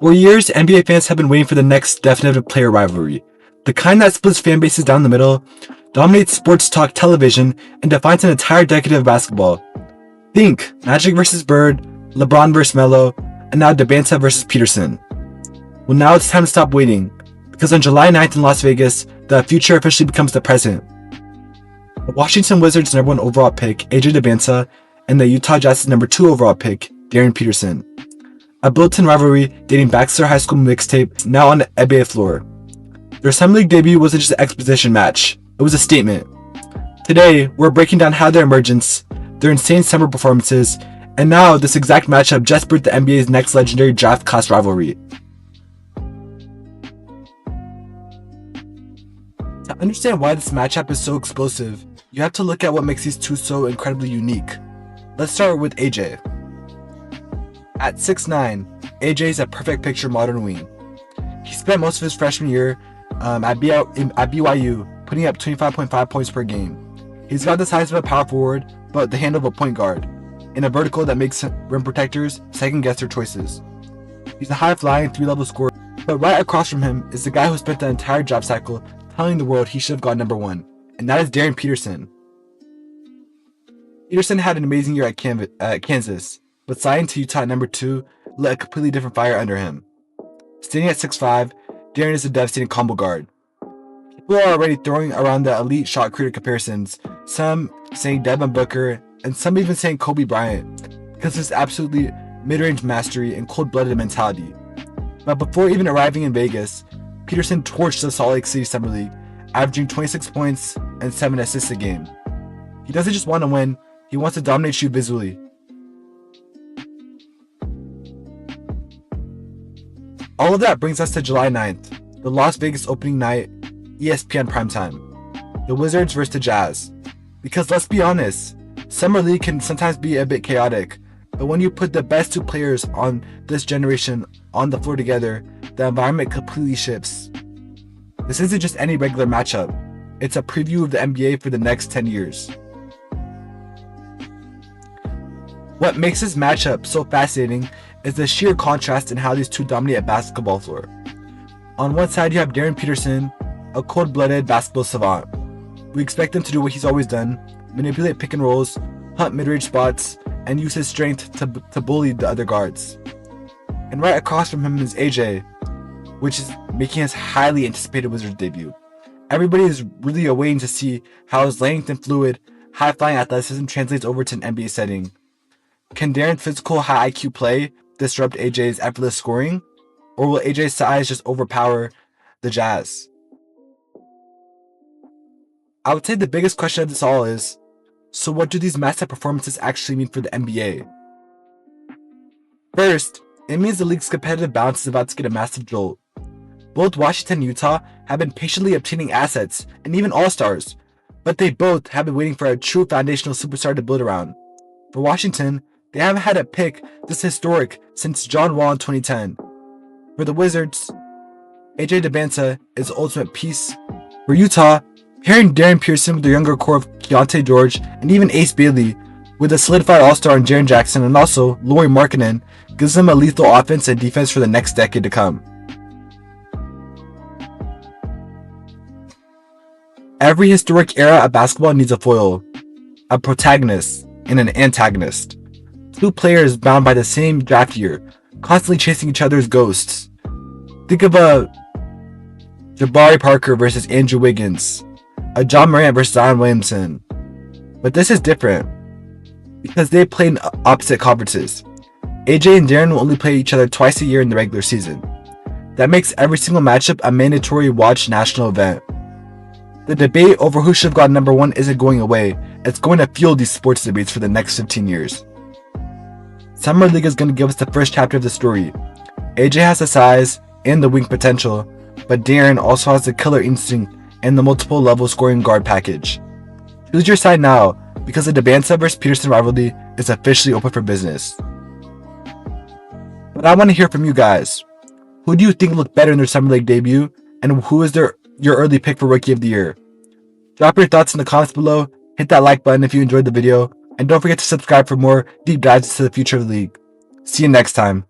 For years, NBA fans have been waiting for the next definitive player rivalry. The kind that splits fan bases down the middle, dominates sports talk television, and defines an entire decade of basketball. Think Magic vs. Bird, LeBron vs. Melo, and now Debanta vs. Peterson. Well, now it's time to stop waiting, because on July 9th in Las Vegas, the future officially becomes the present. The Washington Wizards' number 1 overall pick, AJ Debanta, and the Utah Jazz's number 2 overall pick, Darren Peterson. A built-in rivalry dating back to their high school mixtape, now on the NBA floor. Their Summer League debut wasn't just an exposition match, it was a statement. Today, we're breaking down how their emergence, their insane summer performances, and now this exact matchup just birthed the NBA's next legendary draft class rivalry. To understand why this matchup is so explosive, you have to look at what makes these two so incredibly unique. Let's start with AJ. At 6'9", AJ is a perfect picture modern wing. He spent most of his freshman year at BYU, putting up 25.5 points per game. He's got the size of a power forward, but the handle of a point guard, in a vertical that makes rim protectors second guess their choices. He's a high-flying, 3-level scorer, but right across from him is the guy who spent the entire draft cycle telling the world he should have gone number 1, and that is Darren Peterson. Peterson had an amazing year at Kansas, but signing to Utah at number 2 lit a completely different fire under him. Standing at 6'5", Darren is a devastating combo guard. People are already throwing around the elite shot creator comparisons, some saying Devin Booker, and some even saying Kobe Bryant, because of his absolutely mid-range mastery and cold-blooded mentality. But before even arriving in Vegas, Peterson torched the Salt Lake City Summer League, averaging 26 points and 7 assists a game. He doesn't just want to win, he wants to dominate you visually. All of that brings us to July 9th, the Las Vegas opening night, ESPN primetime. The Wizards versus the Jazz. Because let's be honest, Summer League can sometimes be a bit chaotic, but when you put the best 2 players on this generation on the floor together, the environment completely shifts. This isn't just any regular matchup, it's a preview of the NBA for the next 10 years. What makes this matchup so fascinating is the sheer contrast in how these two dominate a basketball floor. On one side, you have Darren Peterson, a cold-blooded basketball savant. We expect him to do what he's always done, manipulate pick and rolls, hunt mid-range spots, and use his strength to bully the other guards. And right across from him is AJ, which is making his highly anticipated Wizards debut. Everybody is really awaiting to see how his length and fluid, high-flying athleticism translates over to an NBA setting. Can Darren's physical high IQ play disrupt AJ's effortless scoring? Or will AJ's size just overpower the Jazz? I would say the biggest question of this all is, so what do these matchup performances actually mean for the NBA? First, it means the league's competitive balance is about to get a massive jolt. Both Washington and Utah have been patiently obtaining assets, and even all-stars, but they both have been waiting for a true foundational superstar to build around. For Washington, they haven't had a pick this historic since John Wall in 2010. For the Wizards, AJ Debanta is the ultimate piece. For Utah, pairing Darren Peterson with the younger core of Keontae George and even Ace Bailey with a solidified all-star in Jaren Jackson and also Lauri Markkanen gives them a lethal offense and defense for the next decade to come. Every historic era of basketball needs a foil, a protagonist, and an antagonist. 2 players bound by the same draft year, constantly chasing each other's ghosts. Think of a Jabari Parker versus Andrew Wiggins, a John Morant versus Zion Williamson. But this is different, because they play in opposite conferences. AJ and Darren will only play each other twice a year in the regular season. That makes every single matchup a mandatory watch national event. The debate over who should have gotten number 1 isn't going away, it's going to fuel these sports debates for the next 15 years. Summer League is going to give us the first chapter of the story. AJ has the size and the wing potential, but Darren also has the killer instinct and the multiple level scoring guard package. Choose your side now, because the Debanta vs. Peterson rivalry is officially open for business. But I want to hear from you guys. Who do you think looked better in their Summer League debut, and who is your early pick for Rookie of the Year? Drop your thoughts in the comments below, hit that like button if you enjoyed the video, and don't forget to subscribe for more deep dives into the future of the league. See you next time.